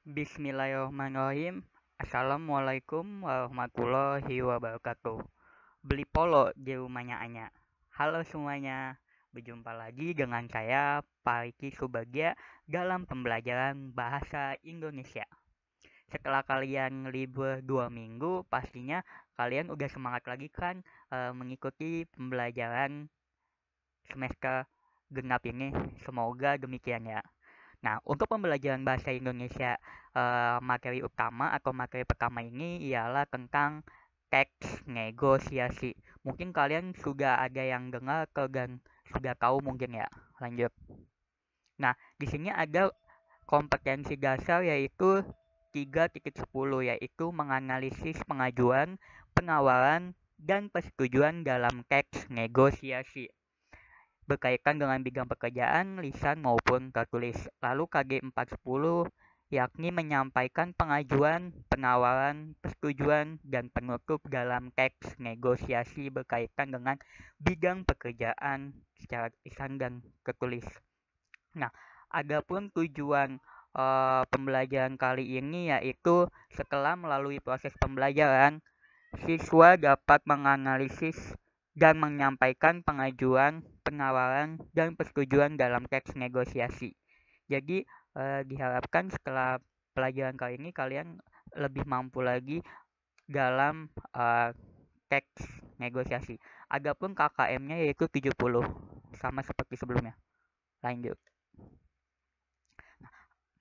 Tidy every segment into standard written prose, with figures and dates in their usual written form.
Bismillahirrahmanirrahim. Assalamualaikum warahmatullahi wabarakatuh. Beli polo di rumahnya Anya. Halo semuanya, berjumpa lagi dengan saya Pariki Subagya dalam pembelajaran bahasa Indonesia. Setelah kalian libur 2 minggu, pastinya kalian udah semangat lagi kan mengikuti pembelajaran semester genap ini. Semoga demikian ya. Nah, untuk pembelajaran bahasa Indonesia, materi utama atau materi pertama ini ialah tentang teks negosiasi. Mungkin kalian sudah ada yang dengar atau dan sudah tahu mungkin ya. Lanjut. Nah, di sini ada kompetensi dasar yaitu 3.10 yaitu menganalisis pengajuan, penawaran, dan persetujuan dalam teks negosiasi berkaitan dengan bidang pekerjaan, lisan maupun tertulis. Lalu KG 410 yakni menyampaikan pengajuan, penawaran, persetujuan, dan penutup dalam teks negosiasi berkaitan dengan bidang pekerjaan secara lisan dan tertulis. Nah, adapun tujuan pembelajaran kali ini yaitu setelah melalui proses pembelajaran, siswa dapat menganalisis dan menyampaikan pengajuan, penawaran, dan persetujuan dalam teks negosiasi. Jadi, diharapkan setelah pelajaran kali ini kalian lebih mampu lagi dalam teks negosiasi. Adapun KKM-nya yaitu 70, sama seperti sebelumnya. Lanjut.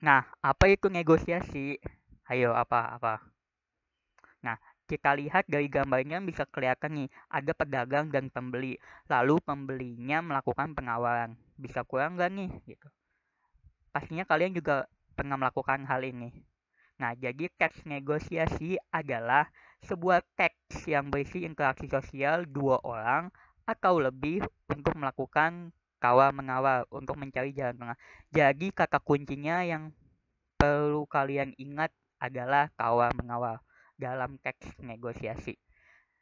Nah, apa itu negosiasi? Ayo, apa? Nah, kita lihat dari gambarnya bisa kelihatan nih, ada pedagang dan pembeli. Lalu pembelinya melakukan penawaran. Bisa kurang nggak nih? Gitu. Pastinya kalian juga pernah melakukan hal ini. Nah, jadi teks negosiasi adalah sebuah teks yang berisi interaksi sosial dua orang atau lebih untuk melakukan tawar-menawar, untuk mencari jalan tengah. Jadi kata kuncinya yang perlu kalian ingat adalah tawar-menawar dalam teks negosiasi.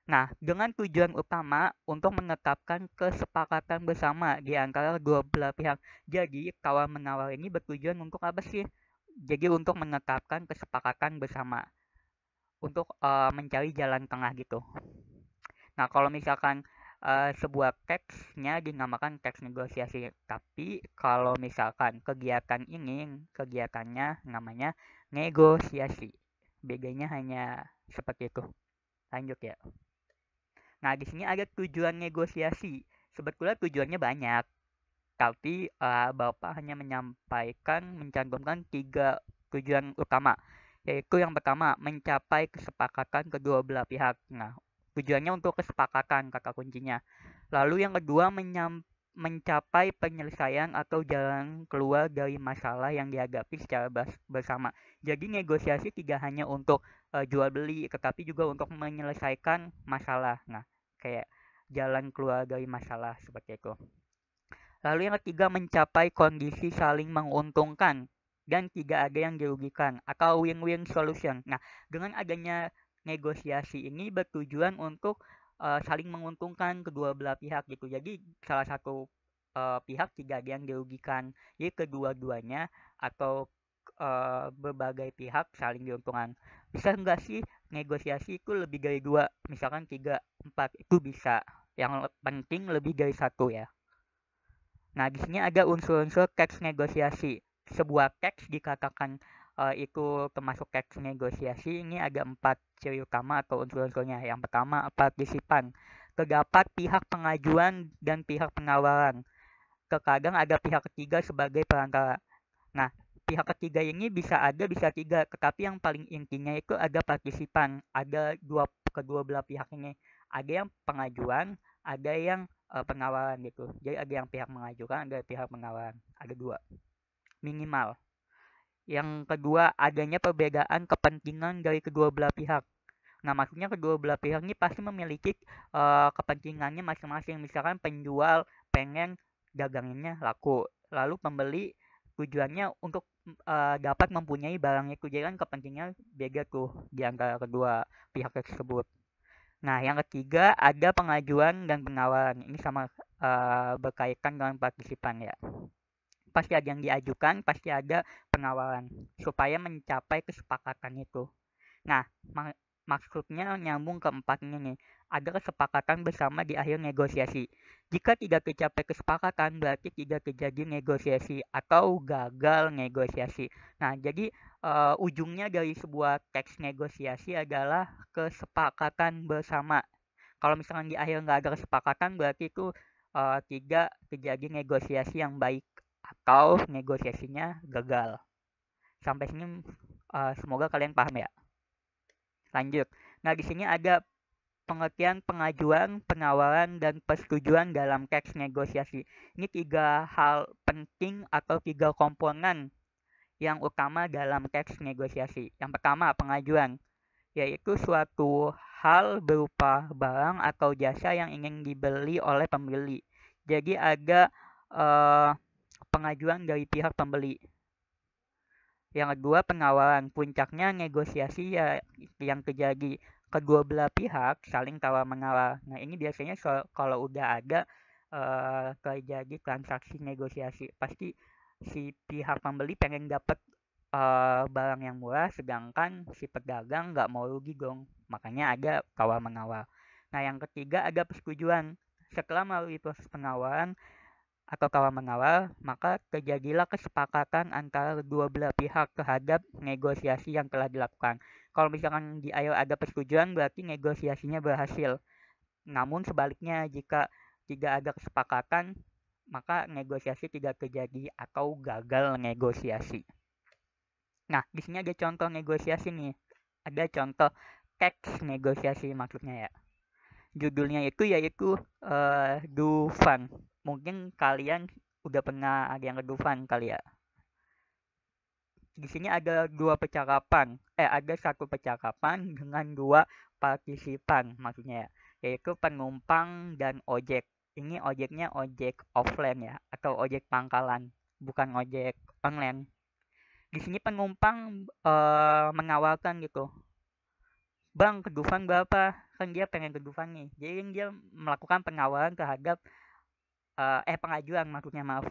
Nah, dengan tujuan utama untuk menetapkan kesepakatan bersama di antara dua belah pihak. Jadi, tawar-menawar ini bertujuan untuk apa sih? Jadi untuk menetapkan kesepakatan bersama, untuk mencari jalan tengah gitu. Nah, kalau misalkan sebuah teksnya dinamakan teks negosiasi, tapi kalau misalkan kegiatannya namanya negosiasi. Bedanya hanya seperti itu. Lanjut ya. Nah, di sini ada tujuan negosiasi. Sebetulnya tujuannya banyak, tapi Bapak hanya mencantumkan 3 tujuan utama, yaitu yang pertama, mencapai kesepakatan kedua belah pihak. Nah, tujuannya untuk kesepakatan, kata kuncinya. Lalu yang kedua, mencapai penyelesaian atau jalan keluar dari masalah yang dihadapi secara bersama. Jadi negosiasi tidak hanya untuk jual beli, tetapi juga untuk menyelesaikan masalah. Nah, kayak jalan keluar dari masalah seperti itu. Lalu yang ketiga, mencapai kondisi saling menguntungkan dan tidak ada yang dirugikan atau win-win solution. Nah, dengan adanya negosiasi ini bertujuan untuk saling menguntungkan kedua belah pihak gitu. Jadi salah satu pihak tidak ada yang dirugikan. Jadi kedua-duanya atau berbagai pihak saling diuntungkan. Bisa enggak sih negosiasi itu lebih dari dua, misalkan tiga, empat, itu bisa. Yang penting lebih dari satu ya. Nah, di sini ada unsur-unsur teks negosiasi. Sebuah teks dikatakan itu termasuk teks negosiasi, ini ada 4 ciri utama atau unsur-unsurnya. Yang pertama, partisipan. Terdapat pihak pengajuan dan pihak penawaran. Terkadang ada pihak ketiga sebagai perantara. Nah, pihak ketiga ini bisa ada, bisa tidak. Tetapi yang paling intinya itu ada partisipan. Ada kedua belah pihak ini. Ada yang pengajuan, ada yang penawaran gitu. Jadi ada yang pihak mengajukan, ada pihak penawaran. Ada dua minimal. Yang kedua, adanya perbedaan kepentingan dari kedua belah pihak. Nah, maksudnya kedua belah pihak ini pasti memiliki kepentingannya masing-masing. Misalkan penjual pengen dagangannya laku, lalu pembeli tujuannya untuk dapat mempunyai barang itu. Jadi kan kepentingan beda tuh di antara kedua pihak tersebut. Nah, yang ketiga ada pengajuan dan penawaran. Ini sama berkaitan dengan partisipan ya. pasti ada yang diajukan, pasti ada pengawalan supaya mencapai kesepakatan itu. Nah, maksudnya nyambung ke empatnya nih, ada kesepakatan bersama di akhir negosiasi. Jika tidak tercapai kesepakatan, berarti tidak terjadi negosiasi atau gagal negosiasi. Nah, jadi ujungnya dari sebuah teks negosiasi adalah kesepakatan bersama. Kalau misalkan di akhir nggak ada kesepakatan, berarti itu tidak terjadi negosiasi yang baik atau negosiasinya gagal. Sampai sini semoga kalian paham ya. Lanjut. Nah, di sini ada pengertian pengajuan, penawaran, dan persetujuan dalam teks negosiasi. Ini 3 hal penting atau 3 komponen yang utama dalam teks negosiasi. Yang pertama, pengajuan, yaitu suatu hal berupa barang atau jasa yang ingin dibeli oleh pembeli. Jadi ada pengajuan dari pihak pembeli. Yang kedua, penawaran. Puncaknya negosiasi ya yang terjadi kedua belah pihak saling tawar-menawar. Nah, ini biasanya kalau udah ada terjadi transaksi negosiasi, pasti si pihak pembeli pengen dapat barang yang murah, sedangkan si pedagang nggak mau rugi dong. Makanya ada tawar-menawar. Nah, yang ketiga ada persetujuan. Setelah melalui proses penawaran atau tawar-menawar, maka terjadilah kesepakatan antara kedua belah pihak terhadap negosiasi yang telah dilakukan. Kalau misalkan di akhir ada persetujuan, berarti negosiasinya berhasil. Namun sebaliknya, jika tidak ada kesepakatan, maka negosiasi tidak terjadi atau gagal negosiasi. Nah, di sini ada contoh negosiasi nih. Ada contoh teks negosiasi maksudnya ya. Judulnya itu yaitu Dufan. Mungkin kalian udah pernah ada yang ke Dufan kali ya. Di sini ada ada satu percakapan dengan dua partisipan maksudnya ya, yaitu penumpang dan ojek. Ini ojeknya ojek offline ya, atau ojek pangkalan, bukan ojek online. Di sini penumpang menawarkan gitu, Bang, ke Dufan berapa? Kan dia pengen ke Dufan nih. Jadi dia melakukan penawaran terhadap pengajuan maksudnya maaf.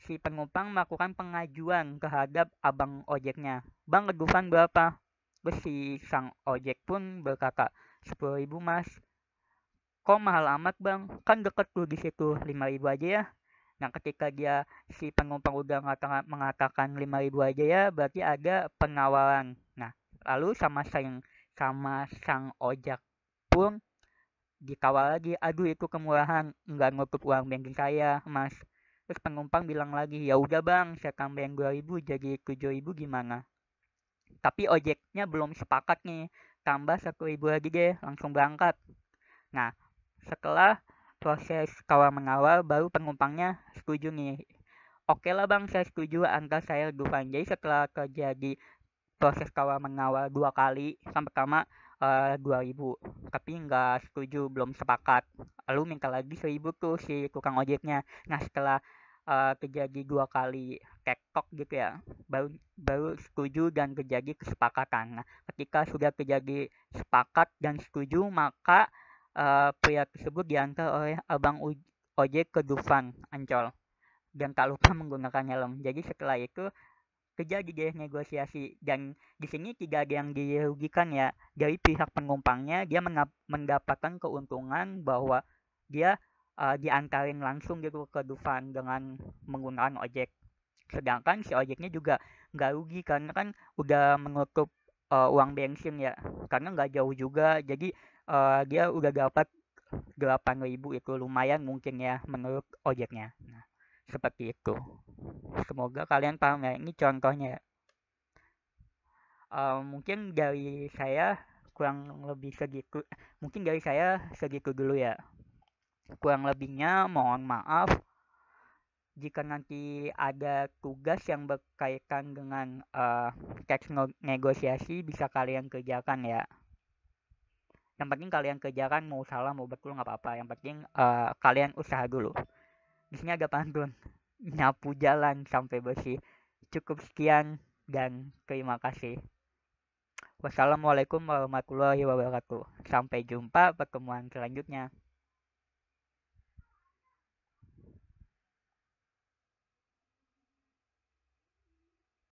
Si penumpang melakukan pengajuan terhadap abang ojeknya. Bang, ke Dufan berapa? Terus si sang ojek pun berkata, 10.000 mas. Kok mahal amat bang? Kan deket tuh di situ, 5.000 aja ya. Nah, ketika si penumpang udah mengatakan 5.000 aja ya, berarti ada penawaran. Nah, lalu sama sang ojek pun ditawar lagi, aduh itu kemurahan, nggak nutup uang bensin saya mas. Terus penumpang bilang lagi, ya udah bang, saya tambahin 2.000 jadi 7.000 gimana? Tapi ojeknya belum sepakat nih, tambah 1.000 lagi deh, langsung berangkat. Nah, setelah proses tawar-menawar, baru penumpangnya setuju nih. Oke lah bang, saya setuju, antar saya Dufan. Jadi setelah terjadi proses tawar-menawar 2 kali, yang pertama 2.000, tapi nggak setuju, belum sepakat. Lalu minta lagi 1.000 tuh si tukang ojeknya. Nah, setelah terjadi 2 kali tektok gitu ya, baru setuju dan terjadi kesepakatan. Nah, ketika sudah terjadi sepakat dan setuju, maka pria tersebut diantar oleh abang ojek ke Dufan Ancol dan tak lupa menggunakan helm. Jadi setelah itu terjadi deh negosiasi, dan di sini tidak ada yang dirugikan ya. Dari pihak penumpangnya, dia mendapatkan keuntungan bahwa dia diantarin langsung gitu ke Dufan dengan menggunakan ojek. Sedangkan si ojeknya juga nggak rugi karena kan udah menutup uang bensin ya, karena nggak jauh juga. Jadi dia udah dapat 8.000, itu lumayan mungkin ya menurut ojeknya. Nah, seperti itu. Semoga kalian paham ya. Ini contohnya ya. Mungkin dari saya kurang lebih segitu. Mungkin dari saya segitu dulu ya. Kurang lebihnya mohon maaf. Jika nanti ada tugas yang berkaitan dengan teks negosiasi, bisa kalian kerjakan ya. Yang penting kalian kerjakan, mau salah mau betul nggak apa-apa. Yang penting kalian usaha dulu. Di sini ada pantun, nyapu jalan sampai bersih. Cukup sekian dan terima kasih. Wassalamualaikum warahmatullahi wabarakatuh. Sampai jumpa pertemuan selanjutnya.